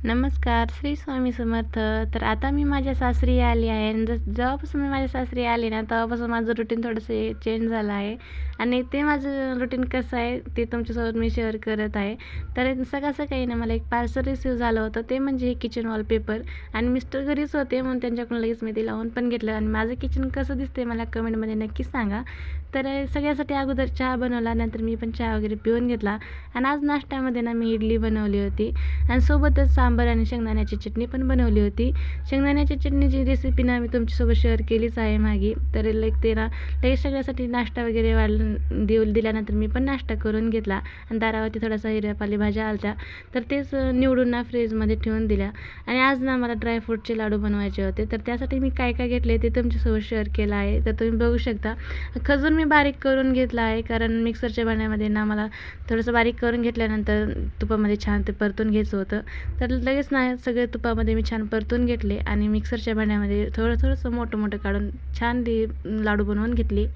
नमस्कार, श्री स्वामी समर्थ. तर आता मी माझ्या सासरी आली आहे आणि जेव्हापासून मी माझ्या सासरी आली ना, तेव्हापासून माझं रुटीन थोडंसं चेंज झालं आहे आणि ते माझं रुटीन कसं आहे, ते तुमच्यासोबत मी शेअर करत आहे. तर सकाळ-सकाळी ना मला एक पार्सल रिसीव्ह झालं होतं, ते म्हणजे हे किचन वॉलपेपर आणि मिस्टर घरीच होते म्हणून त्यांच्याकडून लगेच मी ते लावून पण घेतलं आणि माझं किचन कसं दिसते मला कमेंटमध्ये नक्की सांगा. तर सगळ्यासाठी अगोदर चहा बनवला, नंतर मी पण चहा वगैरे पिऊन घेतला आणि आज नाश्त्यामध्ये ना मी इडली बनवली होती आणि सोबतच सांबार आणि शेंगदाण्याची चटणी पण बनवली होती. शेंगदाण्याच्या चटणीची रेसिपी ना मी तुमच्यासोबत शेअर केलीच आहे मागे. तर ते ना लगेच सगळ्यासाठी नाश्ता वगैरे दिल्यानंतर मी पण नाश्ता करून घेतला आणि दारावरती थोडासा हिरव्या पालेभाज्या आल्या तर तेच निवडून ना फ्रीजमध्ये ठेवून दिल्या. आणि आज ना मला ड्रायफ्रूटचे लाडू बनवायचे होते, तर त्यासाठी मी काय काय घेतले ते तुमच्यासोबत शेअर केलं आहे. तर तुम्ही बघू शकता. खजूर मी बारीक करून घेतला आहे, कारण मिक्सरच्या भांड्यामध्ये ना मला थोडंसं बारीक करून घेतल्यानंतर तुपामध्ये छान ते परतून घ्यायचं होतं. तर लगेच ना सगळे तुपामध्ये मी छान परतून घेतले आणि मिक्सरच्या भांड्यामध्ये थोडंसं मोठं काढून छान ती लाडू बनवून घेतली.